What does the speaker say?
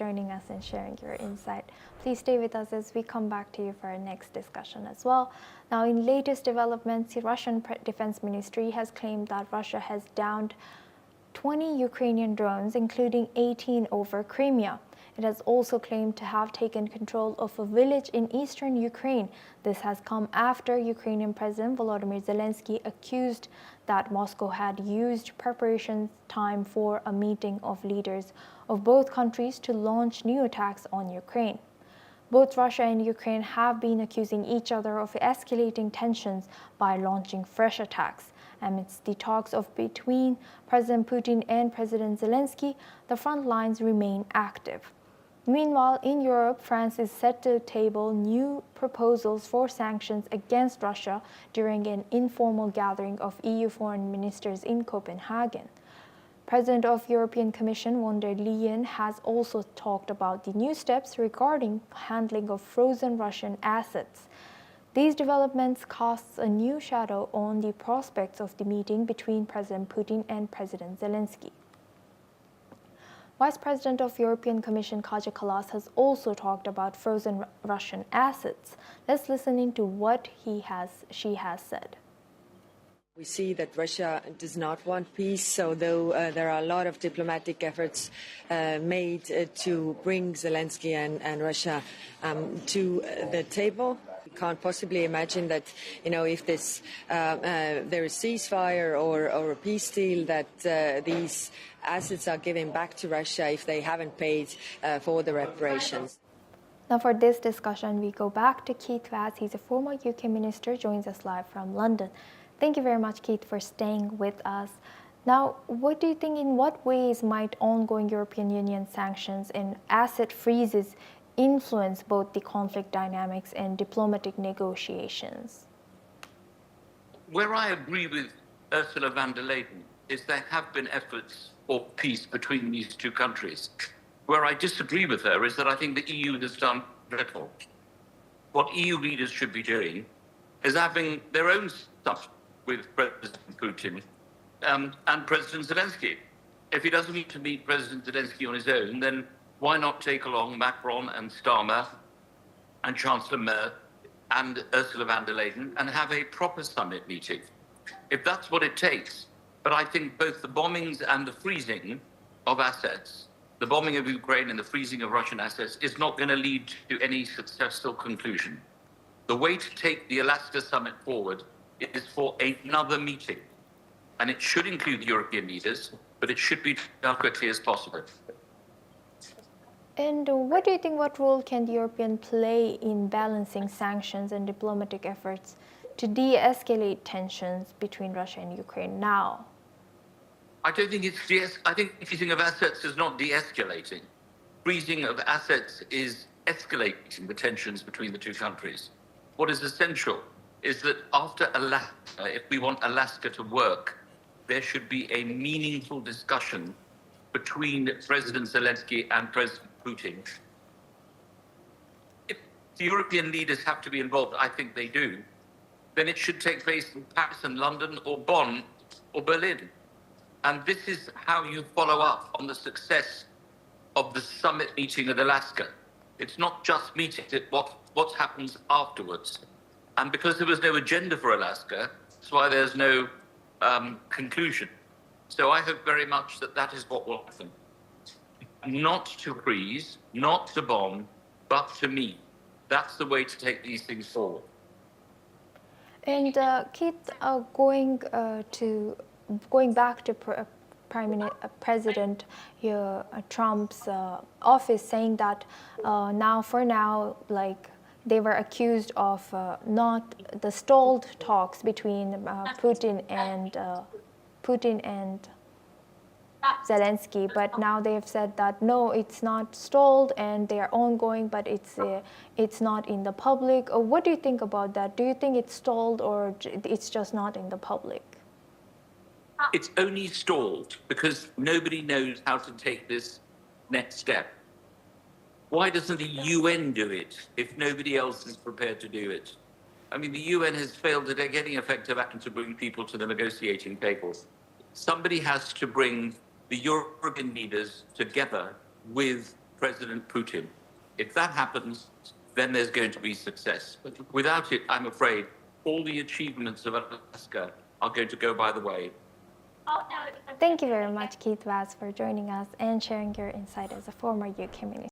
joining us and sharing your insight. Please stay with us as we come back to you for our next discussion as well. Now, in latest developments, the Russian Defense Ministry has claimed that Russia has downed 20 Ukrainian drones, including 18 over Crimea. It has also claimed to have taken control of a village in eastern Ukraine. This has come after Ukrainian President Volodymyr Zelensky accused that Moscow had used preparation time for a meeting of leaders of both countries to launch new attacks on Ukraine. Both Russia and Ukraine have been accusing each other of escalating tensions by launching fresh attacks. Amidst the talks between President Putin and President Zelensky, the front lines remain active. Meanwhile, in Europe, France is set to table new proposals for sanctions against Russia during an informal gathering of EU foreign ministers in Copenhagen. President of European Commission von der Leyen has also talked about the new steps regarding handling of frozen Russian assets. These developments cast a new shadow on the prospects of the meeting between President Putin and President Zelensky. Vice President of European Commission Kaja Kallas has also talked about frozen Russian assets. Let's listen into what she has said. We see that Russia does not want peace, although there are a lot of diplomatic efforts made to bring Zelensky and Russia to the table. We can't possibly imagine that, if there is ceasefire or a peace deal, that these assets are given back to Russia if they haven't paid for the reparations. Now for this discussion, we go back to Keith Vaz. He's a former UK minister, joins us live from London. Thank you very much, Keith, for staying with us. Now, what do you think, in what ways might ongoing European Union sanctions and asset freezes influence both the conflict dynamics and diplomatic negotiations? Where I agree with Ursula von der Leyen is there have been efforts for peace between these two countries. Where I disagree with her is that I think the EU has done little. What EU leaders should be doing is having their own stuff with President Putin and President Zelensky. If he doesn't need to meet President Zelensky on his own, then why not take along Macron and Starmer and Chancellor Merkel and Ursula von der Leyen and have a proper summit meeting, if that's what it takes. But I think both the bombings and the freezing of assets, the bombing of Ukraine and the freezing of Russian assets, is not going to lead to any successful conclusion. The way to take the Alaska summit forward is for another meeting. And it should include European leaders, but it should be done quickly as possible. And what do you think, what role can the European play in balancing sanctions and diplomatic efforts to de-escalate tensions between Russia and Ukraine now? I don't think I think freezing of assets is not de-escalating. Freezing of assets is escalating the tensions between the two countries. What is essential is that after Alaska, if we want Alaska to work, there should be a meaningful discussion between President Zelensky and President Putin. If the European leaders have to be involved, I think they do, then it should take place in Paris and London or Bonn or Berlin. And this is how you follow up on the success of the summit meeting at Alaska. It's not just meetings, it's what happens afterwards. And because there was no agenda for Alaska, that's why there's no conclusion. So I hope very much that is what will happen. Not to freeze, not to bomb, but to meet. That's the way to take these things forward. And Keith, going back to President Trump's office, saying that for now, they were accused of not the stalled talks between Putin and Zelensky, but now they have said that no, it's not stalled and they are ongoing, but it's not in the public. What do you think about that? Do you think it's stalled or it's just not in the public? It's only stalled because nobody knows how to take this next step. Why doesn't the UN do it if nobody else is prepared to do it? I mean, the UN has failed to take any effective action to bring people to the negotiating table. Somebody has to bring the European leaders together with President Putin. If that happens, then there's going to be success. But without it, I'm afraid all the achievements of Alaska are going to go by the way. Thank you very much, Keith Vaz, for joining us and sharing your insight as a former UK minister.